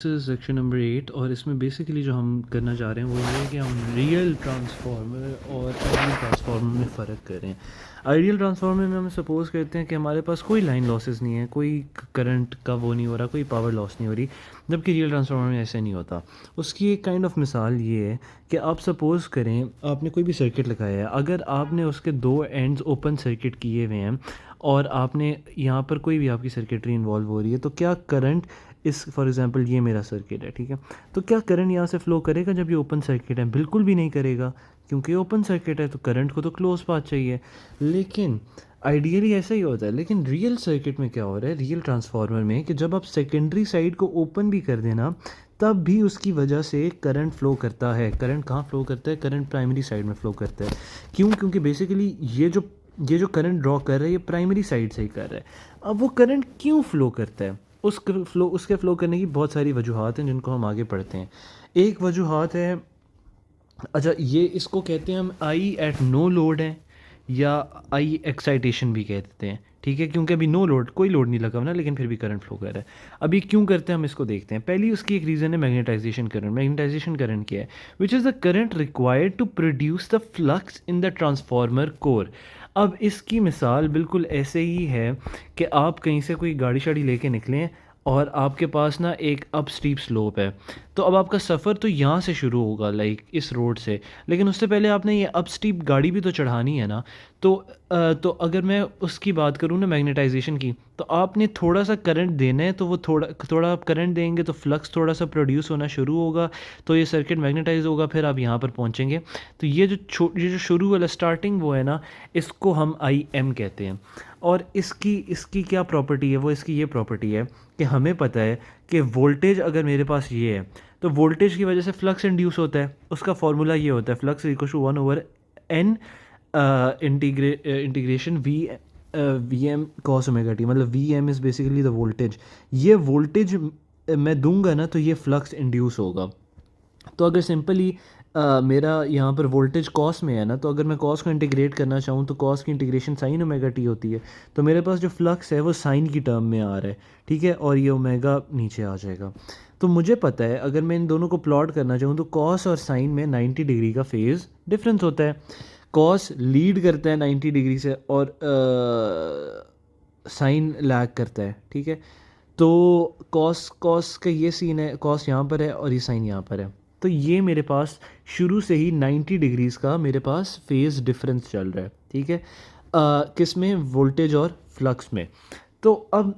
Section number 8 और इसमें basically जो हम करना चाह रहे हैं वो ये है कि हम रियल ट्रांसफार्मर और आइडियल ट्रांसफार्मर में फ़र्क करें। आइडियल ट्रांसफार्मर में हम सपोज़ करते हैं कि हमारे पास कोई लाइन लॉसेस नहीं है, कोई करंट का वो नहीं हो रहा, कोई पावर लॉस नहीं हो रही, जबकि रियल ट्रांसफार्मर में ऐसे नहीं होता। उसकी एक काइंड ऑफ मिसाल ये है कि आप सपोज़ करें आपने कोई भी सर्किट लगाया है, अगर आपने उसके दो एंड्स ओपन सर्किट किए हुए हैं और आपने यहाँ पर कोई भी आपकी सर्किटरी इन्वॉल्व हो रही है, तो क्या करंट इस फॉर एग्ज़ाम्पल ये मेरा सर्किट है, ठीक है, तो क्या करंट यहाँ से फ़्लो करेगा जब ये ओपन सर्किट है? बिल्कुल भी नहीं करेगा, क्योंकि ओपन सर्किट है तो करंट को तो क्लोज पाथ चाहिए। लेकिन आइडियली ऐसा ही होता है, लेकिन रियल सर्किट में क्या हो रहा है, रियल ट्रांसफार्मर में, कि जब आप सेकेंडरी साइड को ओपन भी कर देना तब भी उसकी वजह से करंट फ़्लो करता है। करंट कहाँ फ़्लो करता है? करंट प्राइमरी साइड में फ़्लो करता है। क्यों? क्योंकि बेसिकली ये जो करंट ड्रॉ कर रहा है ये प्राइमरी साइड से ही कर रहा है। अब वो करंट क्यों फ़्लो करता है? उसके फ़्लो करने की बहुत सारी वजूहात हैं जिनको हम आगे पढ़ते हैं। एक वजूहात है, अच्छा ये इसको कहते हैं हम आई एट नो लोड है, या आई एक्साइटेशन भी कह देते हैं, ठीक है, क्योंकि अभी नो लोड, कोई लोड नहीं लगा हुआ ना, लेकिन फिर भी करंट फ्लो कर रहा है। अभी क्यों करते हैं हम इसको देखते हैं। पहली उसकी एक रीज़न है मैग्नेटाइजेशन करंट। मैग्नेटाइजेशन करंट क्या है? Which is the current required to produce the flux in the transformer core. अब इसकी मिसाल बिल्कुल ऐसे ही है कि आप कहीं से कोई गाड़ी शाड़ी लेके निकलें और आपके पास ना एक अप स्टीप स्लोप है, तो अब आपका सफ़र तो यहाँ से शुरू होगा, लाइक इस रोड से, लेकिन उससे पहले आपने ये अप स्टीप गाड़ी भी तो चढ़ानी है ना। तो अगर मैं उसकी बात करूँ ना मैग्नेटाइजेशन की, तो आपने थोड़ा सा करंट देना है, तो वो थोड़ा थोड़ा आप करंट देंगे तो फ्लक्स थोड़ा सा प्रोड्यूस होना शुरू होगा, तो ये सर्किट मैग्नेटाइज होगा, फिर आप यहाँ पर पहुँचेंगे। तो ये जो शुरू वाला स्टार्टिंग वो है ना, इसको हम आई एम कहते हैं। और इसकी इसकी क्या प्रॉपर्टी है? वो इसकी ये प्रॉपर्टी है कि हमें पता है कि वोल्टेज अगर मेरे पास ये है, तो वोल्टेज की वजह से फ्लक्स इंड्यूस होता है। उसका फॉर्मूला ये होता है, flux equal to 1/n integration V M cos omega t, मतलब V M is basically the voltage. ये वोल्टेज मैं दूंगा ना तो ये फ्लक्स इंड्यूस होगा। तो अगर सिंपली मेरा यहाँ पर वोल्टेज कॉस में है ना, तो अगर मैं कॉस को इंटीग्रेट करना चाहूँ तो कॉस की इंटीग्रेशन साइन ओमेगा टी होती है, तो मेरे पास जो फ्लक्स है वो साइन की टर्म में आ रहा है, ठीक है, और ये ओमेगा नीचे आ जाएगा। तो मुझे पता है अगर मैं इन दोनों को प्लॉट करना चाहूँ तो कॉस और साइन में 90 डिग्री का फेज़ डिफरेंस होता है। कॉस लीड करता है 90 डिग्री से और साइन लैग करता है, ठीक है। तो कॉस कॉस का ये सीन है, कॉस यहाँ पर है और ये साइन यहाँ पर है, तो ये मेरे पास शुरू से ही 90 डिग्रीज़ का मेरे पास फेज़ डिफरेंस चल रहा है, ठीक है, किस में? वोल्टेज और फ्लक्स में। तो अब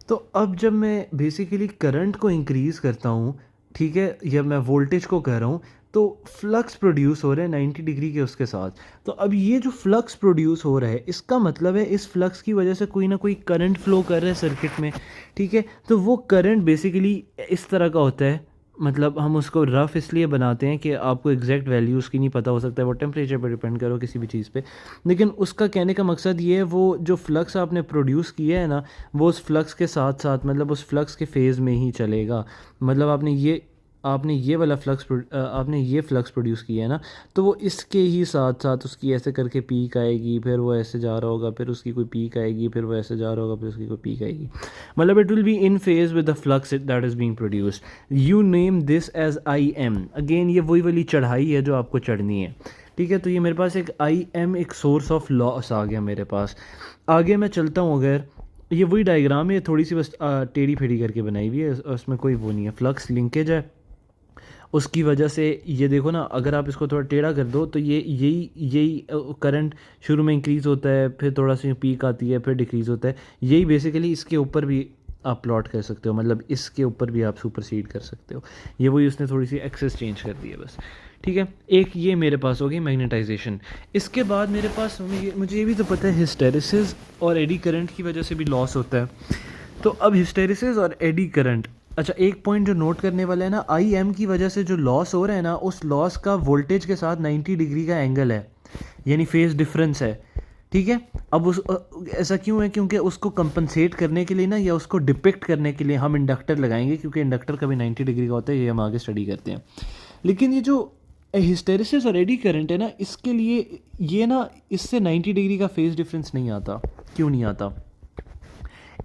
तो अब जब मैं बेसिकली करंट को इंक्रीज़ करता हूँ, ठीक है, या मैं वोल्टेज को कह रहा हूँ, तो फ्लक्स प्रोड्यूस हो रहा है 90 डिग्री के उसके साथ। तो अब ये जो फ्लक्स प्रोड्यूस हो रहा है, इसका मतलब है इस फ्लक्स की वजह से कोई ना कोई करंट फ्लो कर रहा है सर्किट में, ठीक है। तो वो करंट बेसिकली इस तरह का होता है, मतलब हम उसको रफ़ इसलिए बनाते हैं कि आपको एग्जैक्ट वैल्यू उसकी नहीं पता हो सकता है, वो टेम्परेचर पर डिपेंड करो किसी भी चीज़ पे, लेकिन उसका कहने का मकसद ये है, वो जो फ्लक्स आपने प्रोड्यूस किया है ना, वो उस फ्लक्स के साथ साथ, मतलब उस फ्लक्स के फेज़ में ही चलेगा। मतलब आपने ये फ्लक्स प्रोड्यूस किया है ना, तो वो इसके ही साथ साथ उसकी ऐसे करके पीक आएगी, फिर वो ऐसे जा रहा होगा, फिर उसकी कोई पीक आएगी, फिर वो ऐसे जा रहा होगा, फिर उसकी कोई पीक आएगी। मतलब it will be in phase with the flux that is being produced. You name this as I M. Again ये वही वाली चढ़ाई है जो आपको चढ़नी है, ठीक है। तो ये मेरे पास एक आई एम, एक सोर्स ऑफ लॉस आ गया मेरे पास। आगे मैं चलता हूँ, अगर ये वही डायग्राम है, थोड़ी सी बस टेढ़ी फेढ़ी करके बनाई हुई है, उसमें कोई वो नहीं है, फ्लक्स लिंकेज है, उसकी वजह से ये देखो ना, अगर आप इसको थोड़ा टेढ़ा कर दो तो ये यही करंट शुरू में इंक्रीज़ होता है, फिर थोड़ा सा पीक आती है, फिर डिक्रीज़ होता है। यही बेसिकली इसके ऊपर भी आप प्लॉट कर सकते हो, मतलब इसके ऊपर भी आप सुपरसीड कर सकते हो। ये वही उसने थोड़ी सी एक्सेस चेंज कर दी है बस, ठीक है। एक ये मेरे पास हो गई मैग्नेटाइजेशन। इसके बाद मेरे पास मुझे ये भी तो पता है हिस्टेरिसिस और एडी करंट की वजह से भी लॉस होता है। तो अब हिस्टेरिसिस और एडी करंट, अच्छा एक पॉइंट जो नोट करने वाला है ना, आई एम की वजह से जो लॉस हो रहा है ना, उस लॉस का वोल्टेज के साथ 90 डिग्री का एंगल है, यानी फेज डिफरेंस है, ठीक है। अब ऐसा क्यों है? क्योंकि उसको कंपनसेट करने के लिए ना, या उसको डिपिक्ट करने के लिए हम इंडक्टर लगाएंगे, क्योंकि इंडक्टर का भी 90 डिग्री का होता है, ये हम आगे स्टडी करते हैं। लेकिन ये जो हिस्टेरिसिस और एडी करंट है ना, इसके लिए ये ना, इससे 90 डिग्री का फेज डिफरेंस नहीं आता। क्यों नहीं आता?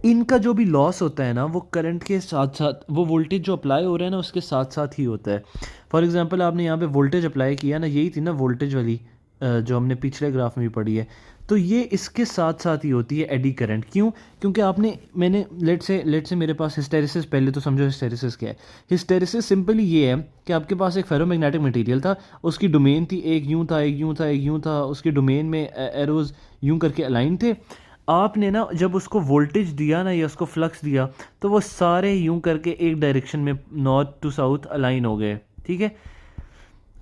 इनका जो भी लॉस होता है ना वो करंट के साथ साथ, वो वोल्टेज जो अप्लाई हो रहा है ना उसके साथ साथ ही होता है। फॉर एग्जांपल आपने यहाँ पे वोल्टेज अप्लाई किया ना, यही थी ना वोल्टेज वाली जो हमने पिछले ग्राफ में भी पढ़ी है, तो ये इसके साथ साथ ही होती है एडी करंट। क्यों? क्योंकि आपने मैंने लेट से मेरे पास हिस्टेरिसिस, पहले तो समझो हिस्टेरिसिस क्या है। हिस्टेरिसिस सिंपली ये है कि आपके पास एक फेरोमैग्नेटिक मटेरियल था, उसकी डोमेन थी, एक यूँ था, एक यूँ था, एक यूँ था, उसकी डोमेन में एरोज यूँ करके अलाइन थे। आपने ना जब उसको वोल्टेज दिया ना या उसको फ्लक्स दिया, तो वो सारे यूं करके एक डायरेक्शन में नॉर्थ टू साउथ अलाइन हो गए, ठीक है।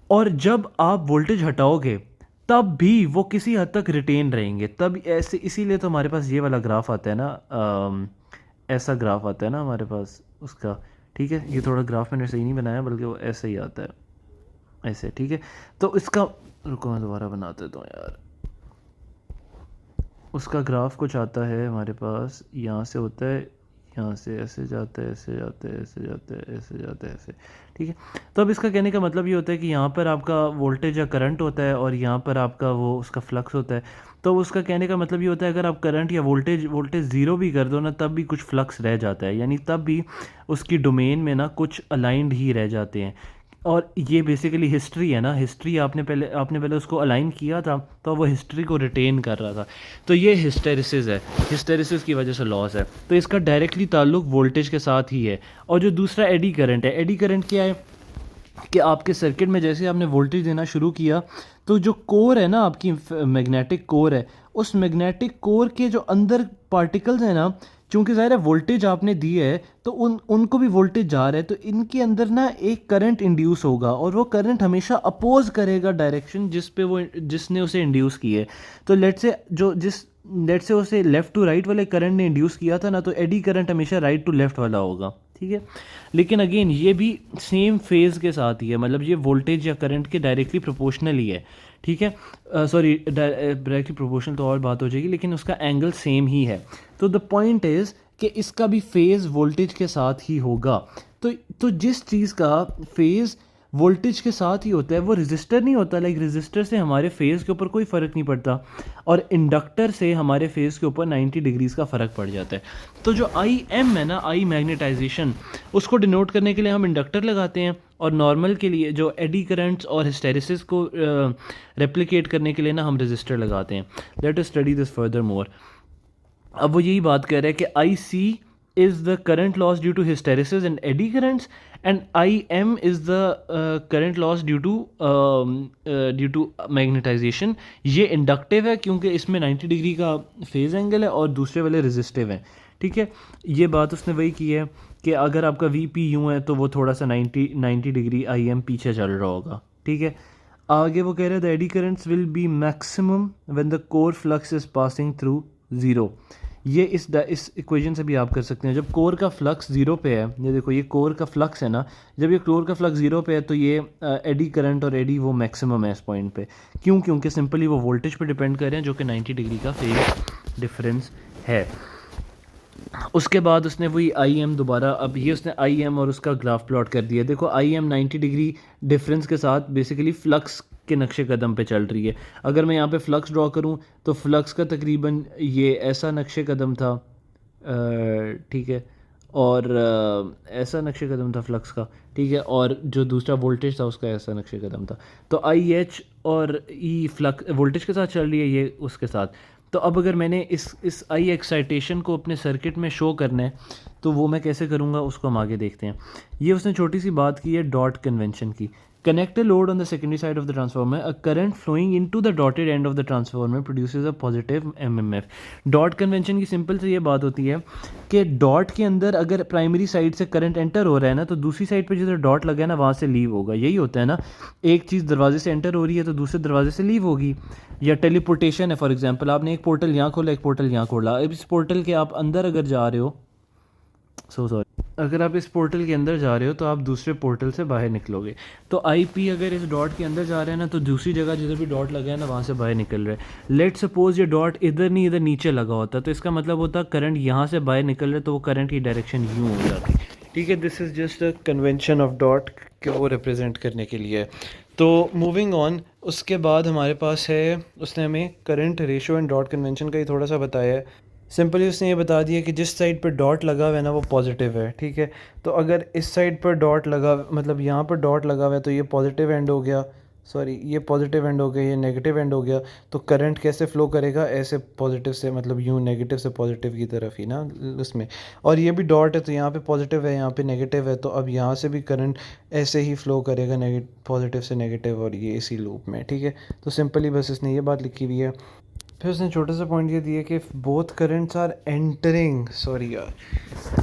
और जब आप वोल्टेज हटाओगे तब भी वो किसी हद तक रिटेन रहेंगे, तब ऐसे, इसीलिए तो हमारे पास ये वाला ग्राफ आता है ना, ऐसा ग्राफ आता है ना हमारे पास उसका, ठीक है। ये थोड़ा ग्राफ मैंने सही नहीं बनाया, बल्कि वो ऐसे ही आता है, ऐसे, ठीक है। तो इसका, रुको मैं दोबारा बना देता हूँ यार। उसका ग्राफ कुछ आता है हमारे पास, यहाँ से होता है, यहाँ से ऐसे जाता है, ऐसे जाता है, ऐसे जाता है, ऐसे जाता है, ऐसे, ठीक है। तो अब इसका कहने का मतलब ये होता है कि यहाँ पर आपका वोल्टेज या करंट होता है और यहाँ पर आपका वो उसका फ्लक्स होता है। तो उसका कहने का मतलब ये होता है अगर आप करंट या वोल्टेज ज़ीरो भी कर दो ना, तब भी कुछ फ्लक्स रह जाता है, यानी तब भी उसकी डोमेन में ना कुछ अलाइंड ही रह जाते हैं। और ये बेसिकली हिस्ट्री है ना, हिस्ट्री आपने पहले उसको अलाइन किया था, तो वो हिस्ट्री को रिटेन कर रहा था। तो ये हिस्टेरिसिस है, हिस्टेरिसिस की वजह से लॉस है। तो इसका डायरेक्टली ताल्लुक वोल्टेज के साथ ही है। और जो दूसरा एडी करंट है, एडी करंट क्या है कि आपके सर्किट में जैसे आपने वोल्टेज देना शुरू किया, तो जो कोर है ना आपकी मैग्नेटिक कोर है, उस मैग्नेटिक कोर के जो अंदर पार्टिकल्स हैं ना, चूंकि ज़ाहिर है वोल्टेज आपने दी है तो उनको भी वोल्टेज जा रहा है, तो इनके अंदर ना एक करंट इंड्यूस होगा, और वो करंट हमेशा अपोज करेगा डायरेक्शन जिसने उसे इंड्यूस की है। तो लेट से उसे लेफ़्ट टू राइट वाले करंट ने इंड्यूस किया था ना, तो एडी करंट हमेशा राइट टू लेफ़्ट वाला होगा, ठीक है। लेकिन अगेन ये भी सेम फेज़ के साथ ही है, मतलब ये वोल्टेज या करंट के डायरेक्टली प्रोपोर्शनल ही है, ठीक है। सॉरी, डायरेक्टली प्रोपोर्शनल तो और बात हो जाएगी, लेकिन उसका एंगल सेम ही है। तो द पॉइंट इज़ कि इसका भी फेज़ वोल्टेज के साथ ही होगा। तो जिस चीज़ का फेज़ वोल्टेज के साथ ही होता है वो रेजिस्टर नहीं होता। लाइक रेजिस्टर से हमारे फेज़ के ऊपर कोई फ़र्क नहीं पड़ता, और इंडक्टर से हमारे फेज़ के ऊपर 90 डिग्रीज़ का फ़र्क पड़ जाता है। तो जो आई एम है ना, आई मैग्नेटाइजेशन, उसको डिनोट करने के लिए हम इंडक्टर लगाते हैं, और नॉर्मल के लिए जो एडी करंट्स और हिस्टेरिसिस को रेप्लिकेट करने के लिए ना हम रेजिस्टर लगाते हैं। Let us study this further more. अब वो यही बात कर रहे हैं कि I C is the current loss due to hysteresis and eddy currents, and I M is the current loss due to magnetization. ये इंडक्टिव है क्योंकि इसमें 90 डिग्री का फेज़ एंगल है, और दूसरे वाले रेजिस्टिव हैं, ठीक है। ये बात उसने वही की है कि अगर आपका वी पी यूँ है तो वो थोड़ा सा 90 डिग्री आई एम पीछे चल रहा होगा, ठीक है। आगे वो कह रहे हैं the eddy currents will be maximum when the core flux is passing through zero. ये इस इक्वेशन से भी आप कर सकते हैं। जब कोर का फ्लक्स ज़ीरो पे है, ये देखो ये कोर का फ्लक्स है ना, जब ये कोर का फ्लक्स ज़ीरो पे है तो ये एडी करंट और एडी वो मैक्सिमम है इस पॉइंट पे। क्यों? क्योंकि सिंपली वो वोल्टेज पे डिपेंड कर रहे हैं, जो कि 90 डिग्री का फेज डिफरेंस है। उसके बाद उसने वही आई एम दोबारा, अब ये उसने आई एम और उसका ग्राफ प्लॉट कर दिया। देखो आई एम 90 डिग्री डिफरेंस के साथ बेसिकली फ्लक्स के नक्शे कदम पे चल रही है। अगर मैं यहाँ पे फ्लक्स ड्रॉ करूँ तो फ्लक्स का तकरीबन ये ऐसा नक्शे कदम था, ठीक है, और ऐसा नक्शे कदम था फ्लक्स का, ठीक है, और जो दूसरा वोल्टेज था उसका ऐसा नक्शे कदम था। तो आई एच और ई फ्लक्स वोल्टेज के साथ चल रही है, ये उसके साथ। तो अब अगर मैंने इस आई एक्साइटेशन को अपने सर्किट में शो करना है तो वो मैं कैसे करूँगा, उसको हम आगे देखते हैं। ये उसने छोटी सी बात की है डॉट कन्वेंशन की। Connect a load on the secondary side of the transformer. A current flowing into the dotted end of the transformer produces a positive MMF. Dot convention की सिंपल से ये बात होती है कि डॉट के अंदर अगर प्राइमरी साइड से करंट एंटर हो रहा है ना, तो दूसरी साइड पे जिधर डॉट लगा है ना वहाँ से लीव होगा। यही होता है ना, एक चीज़ दरवाजे से एंटर हो रही है तो दूसरे दरवाजे से लीव होगी। या टेलीपोर्टेशन है, फॉर एग्जांपल आपने एक पोर्टल यहाँ खोला, एक पोर्टल यहाँ खोला। अब इस पोर्टल के आप अंदर अगर जा रहे हो, सॉरी, अगर आप इस पोर्टल के अंदर जा रहे हो तो आप दूसरे पोर्टल से बाहर निकलोगे। तो आईपी अगर इस डॉट के अंदर जा रहे हैं ना, तो दूसरी जगह जिधर भी डॉट लगा है ना वहाँ से बाहर निकल रहा है। लेट सपोज ये डॉट इधर नहीं इधर नीचे लगा होता, तो इसका मतलब होता करंट यहाँ से बाहर निकल रहा है, तो वो करंट की डायरेक्शन यूँ हो जाती, ठीक है। This is just a convention of dot को रिप्रेजेंट करने के लिए। तो मूविंग ऑन, उसके बाद हमारे पास है, उसने हमें current ratio and dot convention का ही थोड़ा सा बताया है। सिंपली उसने ये बता दिया कि जिस साइड पर डॉट लगा हुआ है ना वो पॉजिटिव है, ठीक है। तो अगर इस साइड पर डॉट लगा, मतलब यहाँ पर डॉट लगा हुआ है, तो ये पॉजिटिव एंड हो गया, सॉरी ये पॉजिटिव एंड हो गया, ये नेगेटिव एंड हो गया। तो करंट कैसे फ़्लो करेगा, ऐसे पॉजिटिव से, मतलब यूँ नेगेटिव से पॉजिटिव की तरफ ही ना उसमें। और ये भी डॉट है तो यहाँ पे पॉजिटिव है, यहाँ पे नेगेटिव है, तो अब यहाँ से भी करंट ऐसे ही फ़्लो करेगा, पॉजिटिव से नेगेटिव, और ये इसी लूप में, ठीक है। तो सिंपली बस इसने ये बात लिखी हुई है। फिर उसने छोटा सा पॉइंट ये दिया कि both currents are entering, sorry यार,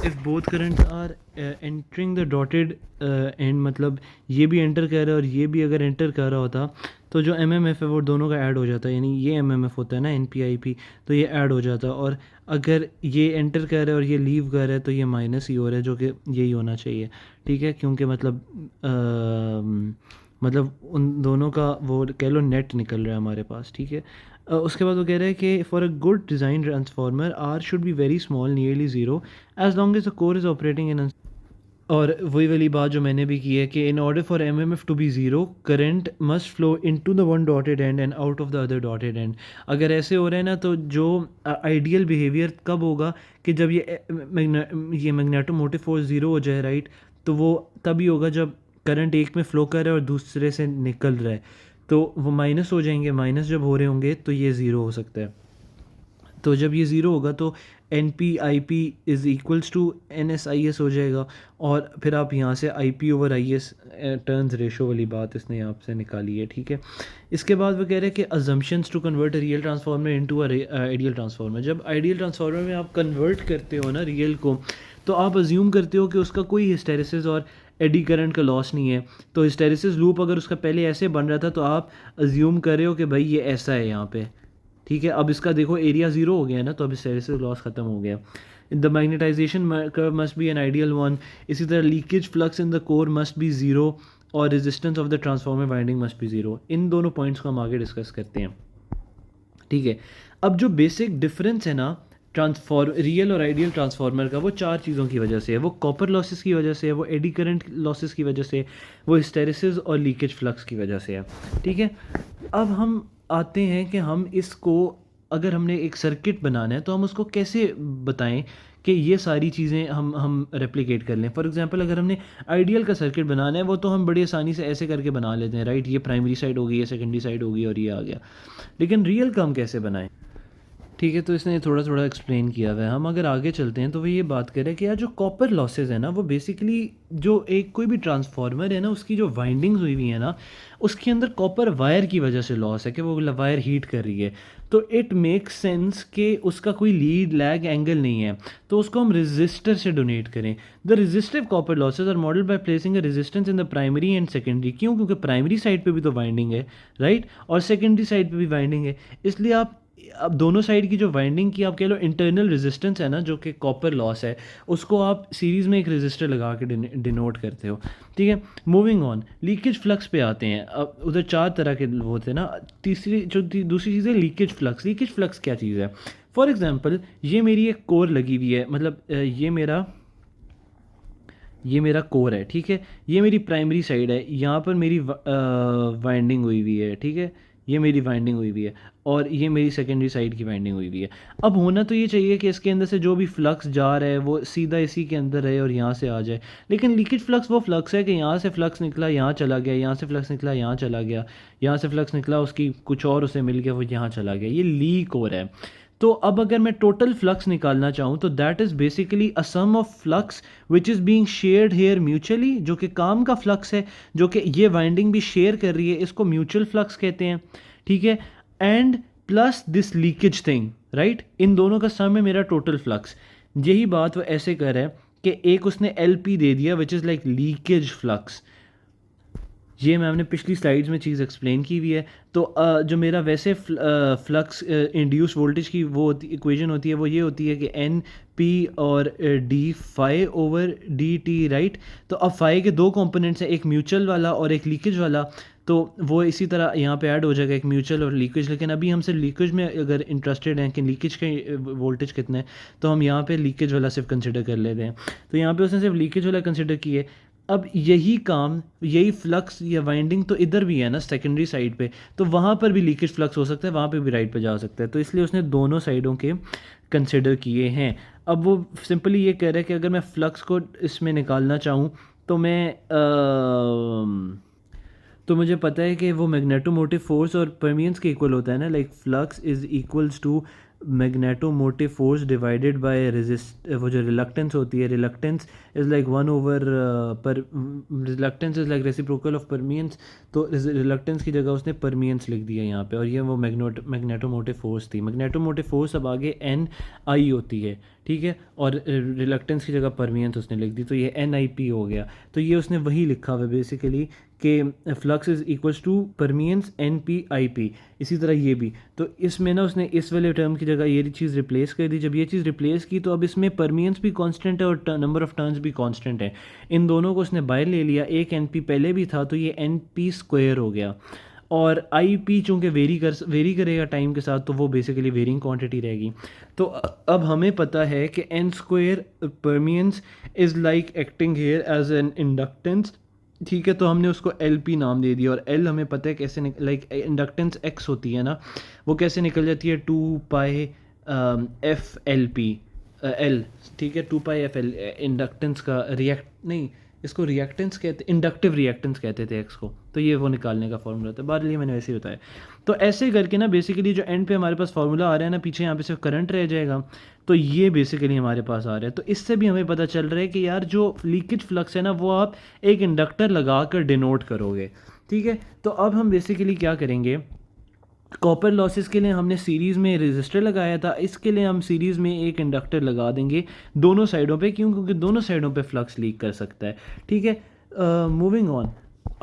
if both currents are entering the dotted end, मतलब ये भी एंटर कर रहा है और ये भी अगर एंटर कर रहा होता तो जो एमएमएफ है वो दोनों का ऐड हो जाता है, यानी ये एमएमएफ होता है ना एनपीआईपी, तो ये ऐड हो जाता है। और अगर ये एंटर कर रहा है और ये लीव कर रहा है तो ये माइनस ही हो रहा है, जो कि यही होना चाहिए, ठीक है। क्योंकि मतलब उन दोनों का वो कह लो नेट निकल रहा है हमारे पास, ठीक है। उसके बाद वो कह रहा है कि for a good design transformer R should be very small, nearly zero, as long as the core is operating in. और वही वाली बात जो मैंने भी की है कि in order for MMF to be zero, current must flow into the one dotted end and out of the other dotted end. अगर ऐसे हो रहा है ना, तो जो आइडियल बिहेवियर कब होगा कि जब ये मैग्नेटोमोटिव फोर्स ज़ीरो हो जाए, राइट। तो वो तभी होगा जब करंट एक में फ़्लो कर रहा है और दूसरे से निकल रहा है, तो वो माइनस हो जाएंगे। माइनस जब हो रहे होंगे तो ये ज़ीरो हो सकता है। तो जब ये ज़ीरो होगा तो N P I P is equals to N S I S हो जाएगा। और फिर आप यहाँ से I P over I S turns ratio वाली बात इसने यहाँ से निकाली है, ठीक है। इसके बाद वो कह रहे हैं कि assumptions to convert a real transformer into an ideal transformer. जब आइडियल ट्रांसफार्मर में आप कन्वर्ट करते हो ना रियल को, तो आप अज्यूम करते हो कि उसका कोई हिस्टेरिसिस और एडी करंट का लॉस नहीं है। तो हिस्टेरिसिस लूप अगर उसका पहले ऐसे बन रहा था तो आप अज्यूम कर रहे हो कि भाई ये ऐसा है यहाँ पे, ठीक है। अब इसका देखो एरिया ज़ीरो हो गया है ना, तो अब हिस्टेरिसिस लॉस ख़त्म हो गया। The magnetization curve must be an ideal one. इसी तरह leakage flux in the core must be zero और resistance of the transformer winding must be zero. इन दोनों पॉइंट्स को हम आगे डिस्कस करते हैं, ठीक है। अब जो बेसिक डिफरेंस है ना रियल और आइडियल ट्रांसफार्मर का, वो चार चीज़ों की वजह से है। वो कॉपर लॉसेस की वजह से है, वो एडी करंट लॉसेस की वजह से, वो हिस्टेरिसिस और लीकेज फ्लक्स की वजह से है, ठीक है। अब हम आते हैं कि हम इसको, अगर हमने एक सर्किट बनाना है तो हम उसको कैसे बताएं कि ये सारी चीज़ें हम रेप्लिकेट कर लें। फॉर एग्जांपल अगर हमने आइडियल का सर्किट बनाना है, वो तो हम बड़ी आसानी से ऐसे करके बना लेते हैं, राइट। ये प्राइमरी साइड होगी, ये सेकेंडरी साइड होगी और ये आ गया। लेकिन रियल का हम कैसे बनाएं, ठीक है। तो इसने थोड़ा थोड़ा एक्सप्लेन किया हुआ है। हम अगर आगे चलते हैं तो वो ये बात करें कि यार जो कॉपर लॉसेज है ना, वो बेसिकली जो एक कोई भी ट्रांसफार्मर है ना, उसकी जो वाइंडिंग्स हुई हुई है ना, उसके अंदर कॉपर वायर की वजह से लॉस है कि वो वायर हीट कर रही है। तो इट मेक्स सेंस कि उसका कोई लीड लैग एंगल नहीं है, तो उसको हम रेजिस्टर से डोनेट करें। The resistive copper losses are model by placing a resistance in the primary and secondary. क्यों? क्योंकि प्राइमरी साइड पे भी तो वाइंडिंग है, राइट, और सेकेंडरी साइड पे भी वाइंडिंग है। इसलिए आप अब दोनों साइड की जो वाइंडिंग की आप कह लो इंटरनल रेजिस्टेंस है ना, जो कि कॉपर लॉस है, उसको आप सीरीज़ में एक रेजिस्टर लगा के डिनोट करते हो, ठीक है। मूविंग ऑन, लीकेज फ्लक्स पे आते हैं। अब उधर चार तरह के वो होते हैं ना। दूसरी चीज़ है लीकेज फ्लक्स। लीकेज फ्लक्स क्या चीज़ है? फॉर एग्जांपल ये मेरी एक कोर लगी हुई है, मतलब ये मेरा कोर है, ठीक है। ये मेरी प्राइमरी साइड है, यहाँ पर मेरी वाइंडिंग हुई हुई है, ठीक है। ये मेरी वाइंडिंग हुई हुई है और ये मेरी सेकेंडरी साइड की वाइंडिंग हुई हुई है। अब होना तो ये चाहिए कि इसके अंदर से जो भी फ्लक्स जा रहा है वो सीधा इसी के अंदर रहे और यहाँ से आ जाए। लेकिन लीकेज फ्लक्स वो फ्लक्स है कि यहाँ से फ्लक्स निकला यहाँ चला गया, यहाँ से फ्लक्स निकला यहाँ चला गया, यहाँ से फ्लक्स निकला उसकी कुछ और उसे मिल गया, वो यहाँ चला गया। ये लीक हो रहा है। तो अब अगर मैं टोटल फ्लक्स निकालना चाहूँ तो that is basically a sum of flux which is being shared here mutually, जो कि काम का फ्लक्स है, जो कि ये वाइंडिंग भी शेयर कर रही है, इसको म्यूचुअल फ्लक्स कहते हैं, ठीक है। And plus this leakage thing, right, इन दोनों का सम है मेरा टोटल फ्लक्स। यही बात वो ऐसे कर रहा है कि एक उसने एल पी दे दिया which is like leakage flux. ये मैं हमने पिछली स्लाइड्स में चीज़ एक्सप्लेन की हुई है। तो जो मेरा वैसे फ्लक्स इंड्यूस वोल्टेज की वो इक्वेशन होती है, वो ये होती है कि एन पी और D phi over D T, right. तो अब फाई के दो कंपोनेंट्स हैं, एक म्यूचुअल वाला और एक लीकेज वाला। तो वो इसी तरह यहाँ पे ऐड हो जाएगा, एक म्यूचुअल और लीकेज। लेकिन अभी हम सिर्फ लीकेज में अगर इंटरेस्टेड हैं कि लीकेज के वोल्टेज कितने हैं, तो हम यहाँ पे लीकेज वाला सिर्फ कंसिडर कर लेते हैं। तो यहाँ पे उसने सिर्फ लीकेज वाला कंसिडर किए। अब यही काम, यही फ्लक्स या वाइंडिंग तो इधर भी है ना सेकेंडरी साइड पे, तो वहाँ पर भी लीकेज फ्लक्स हो सकता है, वहाँ पे भी राइट पे जा सकता है। तो इसलिए उसने दोनों साइडों के कंसिडर किए हैं। अब वो सिंपली ये कह रहा है कि अगर मैं फ्लक्स को इसमें निकालना चाहूँ तो तो मुझे पता है कि वो मैग्नेटोमोटिव फोर्स और परमियंस के इक्वल होता है ना, like flux is equals to magnetomotive force divided by resist, वो जो रिलक्टेंस होती है, reluctance is like one over per, reluctance is like reciprocal of permeance. तो रिलक्टेंस की जगह उसने परमियंस लिख दिया यहाँ पे, और ये वो मैग्नेटोमोटिव फोर्स थी। मैग्नेटोमोटिव फोर्स अब आगे एन आई होती है, ठीक है, और रिलक्टेंस की जगह परमियंस उसने लिख दी, तो ये एन आई पी हो गया। तो ये उसने वही लिखा हुआ है बेसिकली कि flux is equals to permeance N P I P. इसी तरह ये भी, तो इसमें ना उसने इस वाले टर्म की जगह ये चीज़ रिप्लेस कर दी। जब ये चीज़ रिप्लेस की तो अब इसमें परमियंस भी कांस्टेंट है और नंबर ऑफ टर्न्स भी कांस्टेंट है। इन दोनों को उसने बाहर ले लिया, एक एन पी पहले भी था तो ये एन पी स्क्वायर हो गया, और आई पी चूँकि वेरी करेगा टाइम के साथ तो वो बेसिकली वेरिंग क्वांटिटी रहेगी। तो अब हमें पता है कि N square permeance is like acting here as an inductance, ठीक है। तो हमने उसको एल पी नाम दे दिया, और एल हमें पता है कैसे लाइक इंडक्टेंस एक्स होती है ना, वो कैसे निकल जाती है, 2 पाई एफ एल पी एल, ठीक है, 2 पाई एफ एल इंडक्टेंस का रिएक्ट नहीं, इसको रिएक्टेंस कहते, इंडक्टिव रिएक्टेंस कहते थे एक्स को। तो ये वो निकालने का फॉर्मूला था, बाद लिए मैंने वैसे ही बताया। तो ऐसे करके ना बेसिकली जो एंड पे हमारे पास फार्मूला आ रहा है ना, पीछे यहाँ पे सिर्फ करंट रह जाएगा, तो ये बेसिकली हमारे पास आ रहा है। तो इससे भी हमें पता चल रहा है कि यार जो लीकेज फ्लक्स है ना, वो आप एक इंडक्टर लगा कर डिनोट करोगे, ठीक है। तो अब हम बेसिकली क्या करेंगे, कॉपर लॉसेस के लिए हमने सीरीज़ में रेजिस्टर लगाया था, इसके लिए हम सीरीज़ में एक इंडक्टर लगा देंगे दोनों साइडों पे, क्यों, क्योंकि दोनों साइडों पे फ्लक्स लीक कर सकता है, ठीक है। मूविंग ऑन,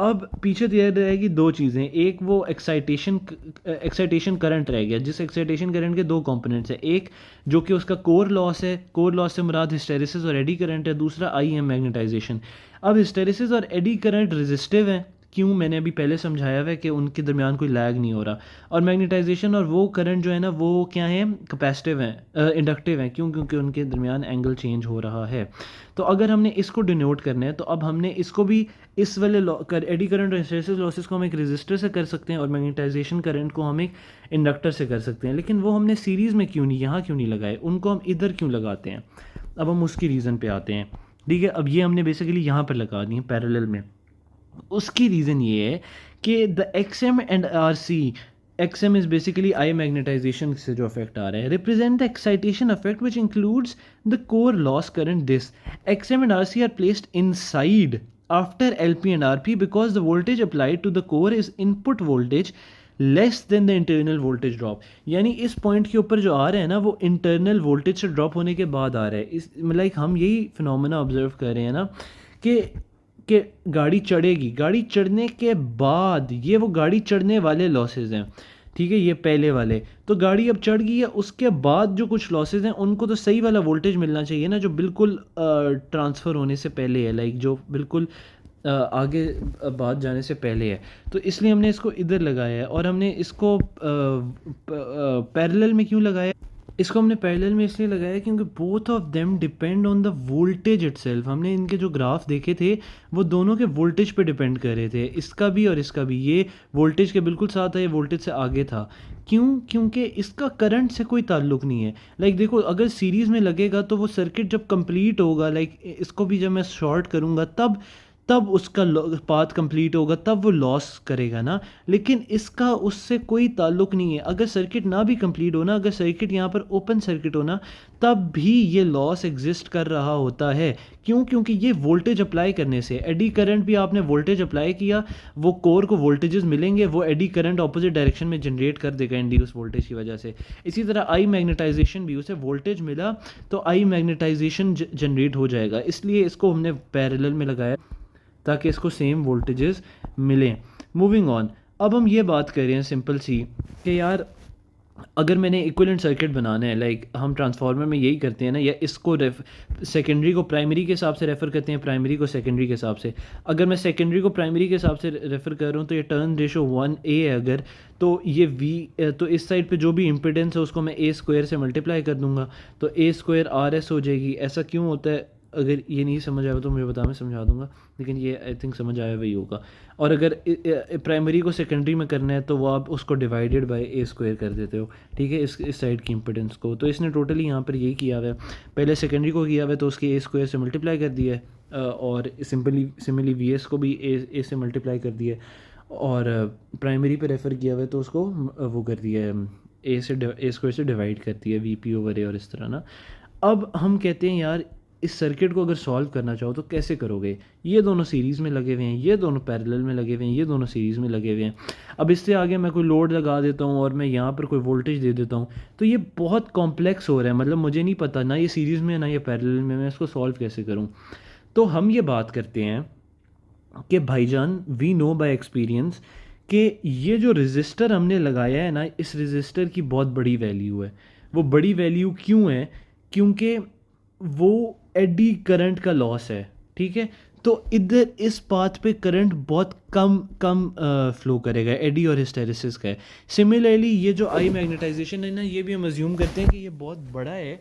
अब पीछे दिया रहेगी दो चीज़ें, एक वो एक्साइटेशन करंट रह गया, जिस एक्साइटेशन करंट के दो कंपोनेंट्स हैं, एक जो कि उसका कोर लॉस है, कोर लॉस से मुराद हिस्टेरिसिस और एडी करंट है, दूसरा आई एम मैग्नेटाइजेशन। अब हिस्टेरिसिस और एडी करंट रेजिस्टिव हैं, क्यों, मैंने अभी पहले समझाया हुआ है कि उनके दरमियान कोई लैग नहीं हो रहा, और मैग्नेटाइजेशन और वो करंट जो है ना वो क्या है, कैपेसिटिव हैं, इंडक्टिव हैं, क्यों, क्योंकि उनके दरमियान एंगल चेंज हो रहा है। तो अगर हमने इसको डिनोट करना है तो अब हमने इसको भी इस वाले एडी करंट और हिस्टेरिसिस लॉसेस को हम एक रेजिस्टर से कर सकते हैं, और मैग्नेटाइजेशन करंट को हम एक इंडक्टर से कर सकते हैं, लेकिन वो हमने सीरीज़ में क्यों नहीं, यहाँ क्यों नहीं लगाए, उनको हम इधर क्यों लगाते हैं। अब हम उसकी रीज़न पे आते हैं, ठीक है। अब ये हमने बेसिकली यहाँ पर लगा दी है पैरेलल में। उसकी रीज़न ये है कि the XM and R C, XM is basically I magnetization से जो इफेक्ट आ रहा है, represent the excitation effect which includes the core loss current. This XM and R C are placed inside after L P and R P because the voltage applied to the core is input voltage less than the internal voltage drop. यानी इस point के ऊपर जो आ रहा है ना, वो internal voltage से ड्रॉप होने के बाद आ रहा है। इस लाइक हम यही फिनोमेना ऑब्जर्व कर रहे हैं ना कि गाड़ी चढ़ेगी, गाड़ी चढ़ने के बाद, ये वो गाड़ी चढ़ने वाले लॉसेज हैं, ठीक है, ये पहले वाले। तो गाड़ी अब चढ़ गई है, उसके बाद जो कुछ लॉसेज हैं उनको तो सही वाला वोल्टेज मिलना चाहिए ना, जो बिल्कुल ट्रांसफ़र होने से पहले है, लाइक जो बिल्कुल आगे बात जाने से पहले है। तो इसलिए हमने इसको इधर लगाया है, और हमने इसको पैरेलल में क्यों लगाया, इसको हमने पैरेलल में इसलिए लगाया क्योंकि both of them depend on the voltage itself. हमने इनके जो ग्राफ देखे थे वो दोनों के वोल्टेज पे डिपेंड कर रहे थे, इसका भी और इसका भी। ये वोल्टेज के बिल्कुल साथ था, ये वोल्टेज से आगे था। क्यों, क्योंकि इसका करंट से कोई ताल्लुक नहीं है। लाइक देखो, अगर सीरीज़ में लगेगा तो वो सर्किट जब कंप्लीट होगा, लाइक इसको भी जब मैं शॉर्ट करूँगा तब उसका पाथ कंप्लीट होगा, तब वो लॉस करेगा ना। लेकिन इसका उससे कोई ताल्लुक नहीं है। अगर सर्किट ना भी कंप्लीट होना, अगर सर्किट यहाँ पर ओपन सर्किट होना, तब भी ये लॉस एग्जिस्ट कर रहा होता है। क्यों, क्योंकि ये वोल्टेज अप्लाई करने से, एडी करंट भी आपने वोल्टेज अप्लाई किया, वो कोर को वोल्टेजेस मिलेंगे, वो एडी करंट ऑपोजिट डायरेक्शन में जनरेट कर देगा इंड्यूस वोल्टेज की वजह से। इसी तरह आई मैग्नेटाइजेशन भी, उसे वोल्टेज मिला तो आई मैग्नेटाइजेशन जनरेट हो जाएगा। इसलिए इसको हमने पैरेलल में लगाया ताकि इसको सेम वोल्टेजेस मिलें। मूविंग ऑन, अब हम ये बात कर रहे हैं सिंपल सी कि यार अगर मैंने इक्विवेलेंट सर्किट बनाना है, लाइक हम ट्रांसफार्मर में यही करते हैं ना, या इसको सेकेंडरी को प्राइमरी के हिसाब से रेफ़र करते हैं, प्राइमरी को सेकेंडरी के हिसाब से। अगर मैं सेकेंडरी को प्राइमरी के हिसाब से रेफ़र कर रहा हूँ तो ये टर्न रेशो 1a है अगर, तो ये v, तो इस साइड पे जो भी इम्पिडेंस है उसको मैं a स्क्वायर से मल्टीप्लाई कर दूंगा, तो a स्क्वायर RS हो जाएगी। ऐसा क्यों होता है, अगर ये नहीं समझ आया तो मुझे बता, मैं समझा दूंगा, लेकिन ये आई थिंक समझ आया वही होगा। और अगर प्राइमरी को सेकेंडरी में करना है तो वो आप उसको डिवाइडेड बाय ए स्क्वायर कर देते हो, ठीक है, इस साइड की इम्पिडेंस को। तो इसने टोटली यहाँ पर यही किया हुआ है, पहले सेकेंडरी को किया हुआ है तो उसकी ए स्क्वायर से मल्टीप्लाई कर दिया है, और सिमिली वी एस को भी ए से मल्टीप्लाई कर दिया है, और प्राइमरी पे रेफ़र किया हुआ है तो उसको वो कर दिया है, ए स्क्वायर से डिवाइड करती है वी पी ओवर ए, और इस तरह ना। अब हम कहते हैं यार इस सर्किट को अगर सॉल्व करना चाहो तो कैसे करोगे, ये दोनों सीरीज़ में लगे हुए हैं, ये दोनों पैरेलल में लगे हुए हैं, ये दोनों सीरीज़ में लगे हुए हैं। अब इससे आगे मैं कोई लोड लगा देता हूँ और मैं यहाँ पर कोई वोल्टेज दे देता हूँ, तो ये बहुत कॉम्प्लेक्स हो रहा है, मतलब मुझे नहीं पता ना ये सीरीज़ में है ना ये पैरेलल में, मैं इसको सॉल्व कैसे करूँ। तो हम ये बात करते हैं कि भाईजान वी नो बाय एक्सपीरियंस कि ये जो रजिस्टर हमने लगाया है ना, इस रजिस्टर की बहुत बड़ी वैल्यू है। वो बड़ी वैल्यू क्यों है, क्योंकि वो एडी करंट का लॉस है, ठीक है। तो इधर इस पाथ पे करंट बहुत कम कम फ्लो करेगा, एडी और हिस्टेरिसिस का है। सिमिलरली ये जो आई मैग्नेटाइजेशन है ना, ये भी हम अज्यूम करते हैं कि ये बहुत बड़ा है,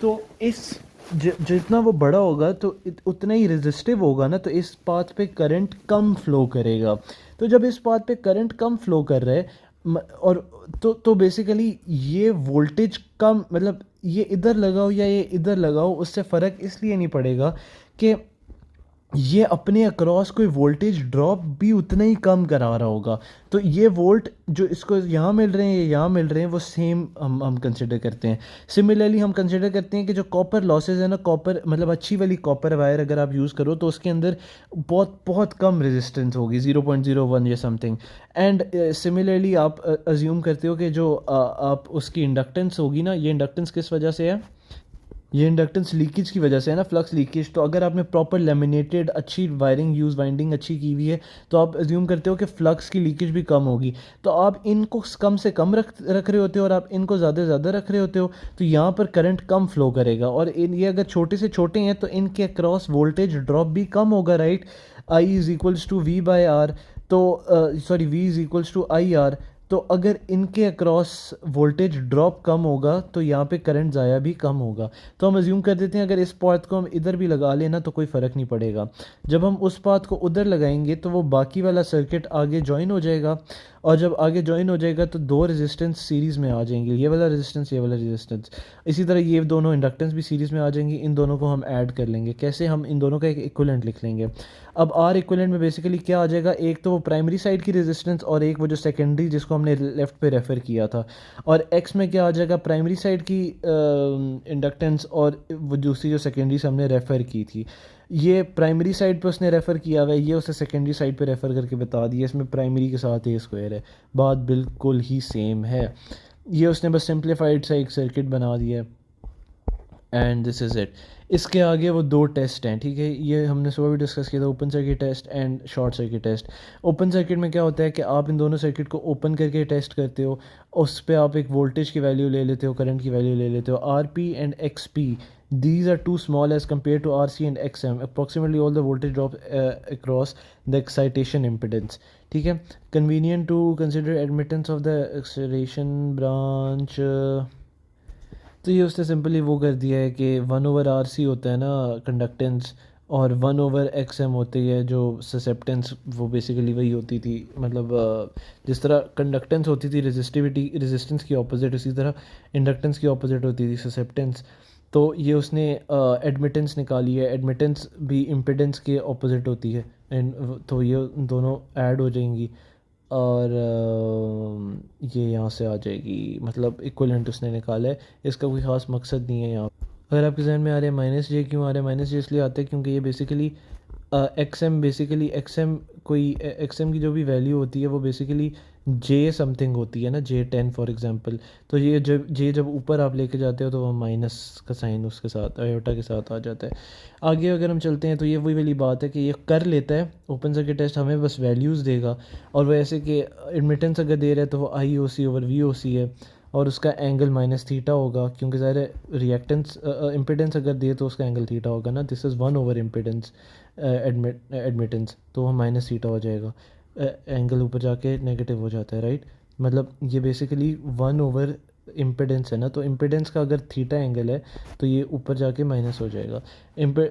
तो इस जितना वो बड़ा होगा तो उतना ही रेजिस्टिव होगा ना, तो इस पाथ पे करंट कम फ्लो करेगा। तो जब इस पाथ पे करंट कम फ्लो कर रहा है और तो बेसिकली ये वोल्टेज कम, मतलब ये इधर लगाओ या ये इधर लगाओ उससे फ़र्क इसलिए नहीं पड़ेगा कि ये अपने अक्रॉस कोई वोल्टेज ड्रॉप भी उतना ही कम करा रहा होगा। तो ये वोल्ट जो इसको यहाँ मिल रहे हैं, ये यहाँ मिल रहे हैं, वो सेम हम कंसिडर करते हैं। सिमिलरली हम कंसिडर करते हैं कि जो कॉपर लॉसेज है ना, कॉपर मतलब अच्छी वाली कॉपर वायर अगर आप यूज़ करो तो उसके अंदर बहुत बहुत कम रेजिस्टेंस होगी, 0.01 या समथिंग। एंड सिमिलरली आप अज्यूम करते हो कि जो आप उसकी इंडक्टेंस होगी ना, ये इंडक्टेंस किस वजह से है, ये इंडक्टेंस लीकेज की वजह से है ना, फ्लक्स लीकेज। तो अगर आपने प्रॉपर लेमिनेटेड अच्छी वायरिंग वाइंडिंग अच्छी की हुई है तो आप अज्यूम करते हो कि फ्लक्स की लीकेज भी कम होगी। तो आप इनको कम से कम रख रहे होते हो और आप इनको ज़्यादा से ज़्यादा रख रहे होते हो, तो यहाँ पर करंट कम फ्लो करेगा। और ये अगर छोटे से छोटे हैं तो इनके अक्रॉस वोल्टेज ड्रॉप भी कम होगा, right. I is equals to V by R, तो sorry V is equals to I R. तो अगर इनके अक्रॉस वोल्टेज ड्रॉप कम होगा तो यहाँ पे करंट ज़ाया भी कम होगा। तो हम अज्यूम कर देते हैं अगर इस पाथ को हम इधर भी लगा लेना तो कोई फ़र्क नहीं पड़ेगा। जब हम उस पाथ को उधर लगाएंगे तो वो बाकी वाला सर्किट आगे ज्वाइन हो जाएगा, और जब आगे ज्वाइन हो जाएगा तो दो रेजिस्टेंस सीरीज़ में आ जाएंगे, ये वाला रेजिस्टेंस ये वाला रेजिस्टेंस। इसी तरह ये दोनों इंडक्टेंस भी सीरीज़ में आ जाएंगी, इन दोनों को हम ऐड कर लेंगे। कैसे, हम इन दोनों का एक इक्विवेलेंट लिख लेंगे। अब आर इक्विवेलेंट में बेसिकली क्या आ जाएगा, एक तो वो प्राइमरी साइड की रेजिस्टेंस और एक वो जो सेकेंडरी जिसको हमने लेफ़्ट पे रेफ़र किया था। और एक्स में क्या आ जाएगा, प्राइमरी साइड की इंडक्टेंस और वो दूसरी जो सेकेंडरी से हमने रेफ़र की थी। ये प्राइमरी साइड पे उसने रेफ़र किया हुआ है, ये उसे सेकेंडरी साइड पे रेफ़र करके बता दिया, इसमें प्राइमरी के साथ ए स्क्वायर है, बात बिल्कुल ही सेम है। ये उसने बस सिंप्लीफाइड सा एक सर्किट बना दिया है, एंड दिस इज़ इट। इसके आगे वो दो टेस्ट हैं, ठीक है, ये हमने सुबह भी डिस्कस किया था, open circuit test and short circuit test. Open circuit में क्या होता है कि आप इन दोनों सर्किट को ओपन करके टेस्ट करते हो, उस पर आप एक वोल्टेज की वैल्यू ले लेते हो, करंट की वैल्यू ले लेते हो, R P and x P, these are too small as compared to RC and XM, approximately all the voltage drop across the excitation impedance, ठीक है। convenient to consider admittance of the acceleration branch, तो ये उसने simply वो कर दिया है कि 1/RC होता है ना कंडक्टेंस, और 1/XM होती है जो ससेप्टेंस, वो बेसिकली वही होती थी, मतलब जिस तरह कंडक्टेंस होती थी रेजिस्टेंस की ऑपोजिट, उसी तरह इंडक्टेंस की ऑपोजिट होती थी ससेप्टेंस। तो ये उसने एडमिटेंस निकाली है, एडमिटेंस भी इम्पिडेंस के ऑपोजिट होती है, एंड तो ये दोनों ऐड हो जाएंगी और ये यहाँ से आ जाएगी, मतलब इक्विवेलेंट उसने निकाला है। इसका कोई ख़ास मकसद नहीं है यहाँ। अगर आपके जहन में आ रहा है माइनस जे क्यों आ रहा है, माइनस जे इसलिए आता है क्योंकि ये बेसिकली एक्सएम, बेसिकली एक्सएम कोई एक्सएम की जो भी वैल्यू होती है वो बेसिकली जे समथिंग होती है ना, J10 फॉर एग्जांपल। तो ये जब ऊपर आप लेके जाते हो तो वो माइनस का साइन उसके साथ आयोटा के साथ आ जाता है। आगे अगर हम चलते हैं तो ये वही वाली बात है कि ये कर लेता है ओपन सर्किट टेस्ट, हमें बस वैल्यूज़ देगा, और वो ऐसे कि एडमिटेंस अगर दे रहा है तो वो आई ओ सी ओवर वी ओ सी है, और उसका एंगल माइनस थीटा होगा, क्योंकि ज़ाहिर है रिएक्टेंस इम्पिडेंस अगर दे तो उसका एंगल थीटा होगा ना, this is 1 over impedance admittance, तो वह माइनस थीटा हो जाएगा, एंगल ऊपर जाके नेगेटिव हो जाता है, राइट। मतलब ये बेसिकली 1 ओवर इम्पिडेंस है ना, तो इम्पिडेंस का अगर थीटा एंगल है तो ये ऊपर जाके माइनस हो जाएगा।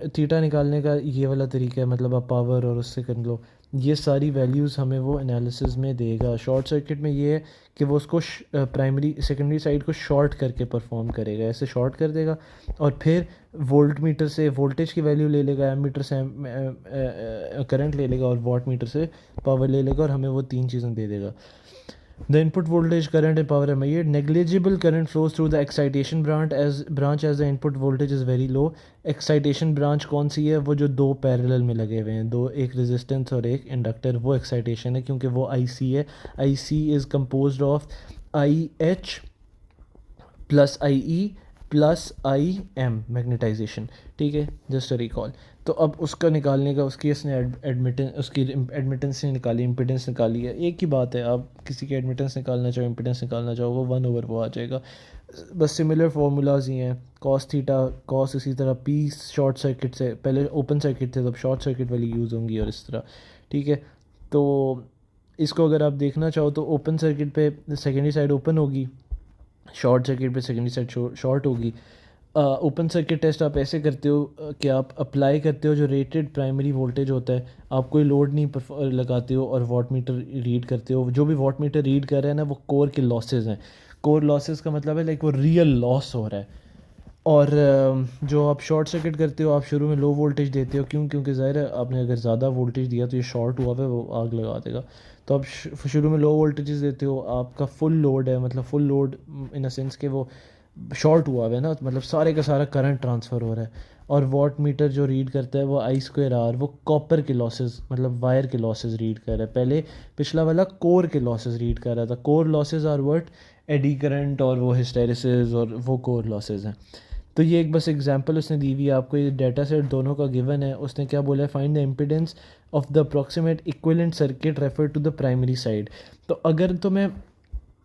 थीटा निकालने का ये वाला तरीका है, मतलब आप पावर और उससे कर लो, ये सारी वैल्यूज़ हमें वो एनालिसिस में देगा। शॉर्ट सर्किट में ये है कि वो उसको प्राइमरी सेकेंडरी साइड को शॉर्ट करके परफॉर्म करेगा, ऐसे शॉर्ट कर देगा और फिर वोल्ट मीटर से वोल्टेज की वैल्यू ले लेगा, एम मीटर से करंट ले लेगा और वाट मीटर से पावर ले लेगा और हमें वो तीन चीज़ें दे देगा। The input voltage, current and power है ये। negligible current flows through the excitation branch as the input voltage is very low। excitation branch कौन सी है? वो जो दो पैरेलल में लगे हुए हैं, दो, एक रेजिस्टेंस और एक इंडक्टर, वो एक्साइटेशन है क्योंकि वो IC है। IC is composed of IH plus IE plus IM magnetization, ठीक है, जस्ट अ रिकॉल। तो अब उसका निकालने का, उसकी इसने उसकी एडमिटेंस से निकाली, इम्पिडेंस निकाली है, एक ही बात है। आप किसी की एडमिटेंस निकालना चाहो, इम्पिडेंस निकालना चाहो, वो 1/, वो आ जाएगा। बस सिमिलर फार्मूलाज ही हैं, कॉस थीटा कॉस, इसी तरह पी शॉर्ट सर्किट से, पहले ओपन सर्किट थे तब शॉर्ट सर्किट वाली यूज़ होंगी और इस तरह, ठीक है। तो इसको अगर आप देखना चाहो तो ओपन सर्किट पे सेकेंडरी साइड ओपन होगी, शॉर्ट सर्किट पे सेकेंडरी साइड शॉर्ट होगी। ओपन सर्किट टेस्ट आप ऐसे करते हो कि आप अप्लाई करते हो जो रेटेड प्राइमरी वोल्टेज होता है, आप कोई लोड नहीं लगाते हो और वाट मीटर रीड करते हो। जो भी वाट मीटर रीड कर रहा है ना, वो कोर के लॉसेस हैं। कोर लॉसेस का मतलब है लाइक वो रियल लॉस हो रहा है। और जो आप शॉर्ट सर्किट करते हो, आप शुरू में लो वोल्टेज देते हो, क्योंकि ज़ाहिर है आपने अगर ज़्यादा वोल्टेज दिया तो ये शॉर्ट हुआ है, वो आग लगा देगा। तो आप शुरू में लो वोल्टेजेस देते हो, आपका फुल लोड है, मतलब full load in a sense कि वो शॉर्ट हुआ है ना, मतलब सारे का सारा करंट ट्रांसफ़र हो रहा है। और वाट मीटर जो रीड करता है वो I²R, वो कॉपर के लॉसेस, मतलब वायर के लॉसेस रीड कर रहा है। पहले पिछला वाला कोर के लॉसेस रीड कर रहा था। Core losses are what? Eddy current और वो हिस्टेरिसिस, और वो कोर लॉसेस हैं। तो ये एक बस एग्जांपल उसने दी हुई है आपको, ये डाटा सेट दोनों का गिवन है। उसने क्या बोला है? Find the impedance of the approximate equivalent circuit refer to the primary side. तो अगर तो मैं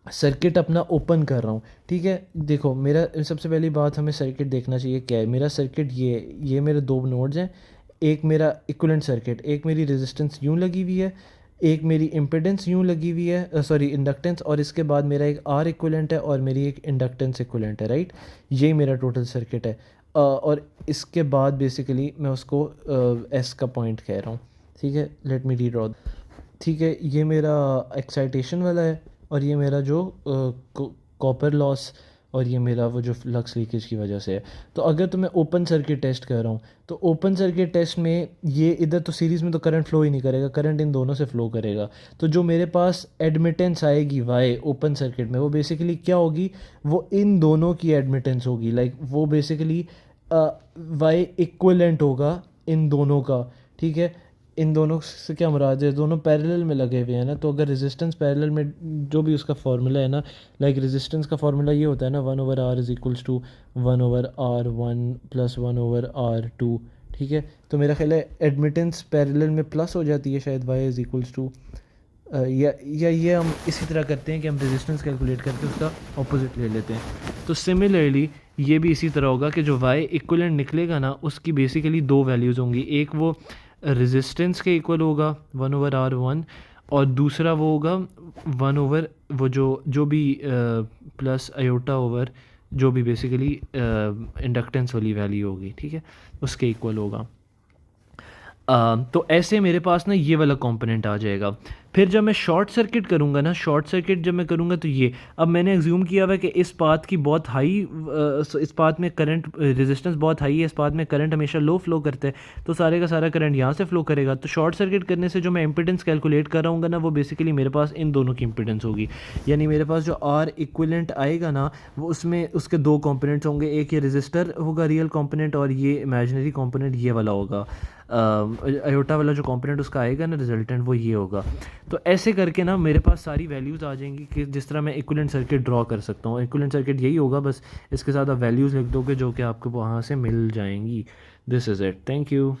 सर्किट अपना ओपन कर रहा हूँ, ठीक है, देखो मेरा सबसे पहली बात हमें सर्किट देखना चाहिए क्या है। मेरा सर्किट ये मेरे दो नोड्स हैं, एक मेरा इक्विवेलेंट सर्किट, एक मेरी रेजिस्टेंस यूँ लगी हुई है, एक मेरी इम्पिडेंस यूँ लगी हुई है, सॉरी इंडक्टेंस, और इसके बाद मेरा एक R इक्विवेलेंट है और मेरी एक इंडक्टेंस इक्विवेलेंट है, राइट। ये मेरा टोटल सर्किट है। और इसके बाद बेसिकली मैं उसको S का पॉइंट कह रहा हूँ, ठीक है। लेट मी रीड्रॉ, ठीक है। ये मेरा एक्साइटेशन वाला है और ये मेरा जो कॉपर लॉस, और ये मेरा वो जो फ्लक्स लीकेज की वजह से है। तो अगर तो मैं ओपन सर्किट टेस्ट कर रहा हूँ, तो ओपन सर्किट टेस्ट में ये इधर तो सीरीज़ में तो करंट फ्लो ही नहीं करेगा, करंट इन दोनों से फ्लो करेगा। तो जो मेरे पास एडमिटेंस आएगी वाई ओपन सर्किट में, वो बेसिकली क्या होगी? वो इन दोनों की एडमिटेंस होगी, लाइक वो बेसिकली वाई इक्वलेंट होगा इन दोनों का, ठीक है। इन दोनों से क्या मुराद है? दोनों पैरेलल में लगे हुए हैं ना, तो अगर रेजिस्टेंस पैरेलल में, जो भी उसका फार्मूला है ना, लाइक रेजिस्टेंस का फार्मूला ये होता है ना, 1/R is equals to 1/R1 plus 1/R2, ठीक है। तो मेरा ख्याल है एडमिटेंस पैरेलल में प्लस हो जाती है शायद, y इज़ इक्वल्स टू, या ये हम इसी तरह करते हैं कि हम रेजिस्टेंस कैलकुलेट करके उसका ऑपोजिट ले लेते हैं। तो सिमिलरली ये भी इसी तरह होगा कि जो y इक्वलेंट निकलेगा ना, उसकी बेसिकली दो वैल्यूज़ होंगी। एक वो रेजिस्टेंस के इक्वल होगा 1/R1, और दूसरा वो होगा 1/ वो जो भी प्लस आयोटा ओवर जो भी बेसिकली इंडक्टेंस वाली वैल्यू होगी, ठीक है, उसके इक्वल होगा। तो ऐसे मेरे पास ना ये वाला कंपोनेंट आ जाएगा। फिर जब मैं शॉर्ट सर्किट करूँगा ना, शॉर्ट सर्किट जब मैं करूँगा तो ये, अब मैंने एज्यूम किया हुआ है कि इस पाथ की बहुत हाई, इस पाथ में करंट रेजिस्टेंस बहुत हाई है, इस पाथ में करंट हमेशा लो फ्लो करता है, तो सारे का सारा करंट यहाँ से फ्लो करेगा। तो शॉर्ट सर्किट करने से जो मैं इंपिडेंस कैलकुलेट कर रहा हूँ ना, वो बेसिकली मेरे पास इन दोनों की इंपिडेंस होगी। यानी मेरे पास जो R इक्विवेलेंट आएगा ना, वो उसमें उसके दो कॉम्पोनेंट्स होंगे, एक ये रजिस्टर होगा रियल कॉम्पोनेंट, और ये इमेजिनरी कॉम्पोनेंट ये वाला होगा। आयोटा वाला जो कंपोनेंट उसका आएगा ना रिजल्टेंट, वो ये होगा। तो ऐसे करके ना मेरे पास सारी वैल्यूज़ आ जाएंगी कि जिस तरह मैं इक्विवेलेंट सर्किट ड्रॉ कर सकता हूँ। इक्विवेलेंट सर्किट यही होगा, बस इसके साथ आप वैल्यूज़ लिख दोगे जो कि आपको वहाँ से मिल जाएंगी। This is it, thank you.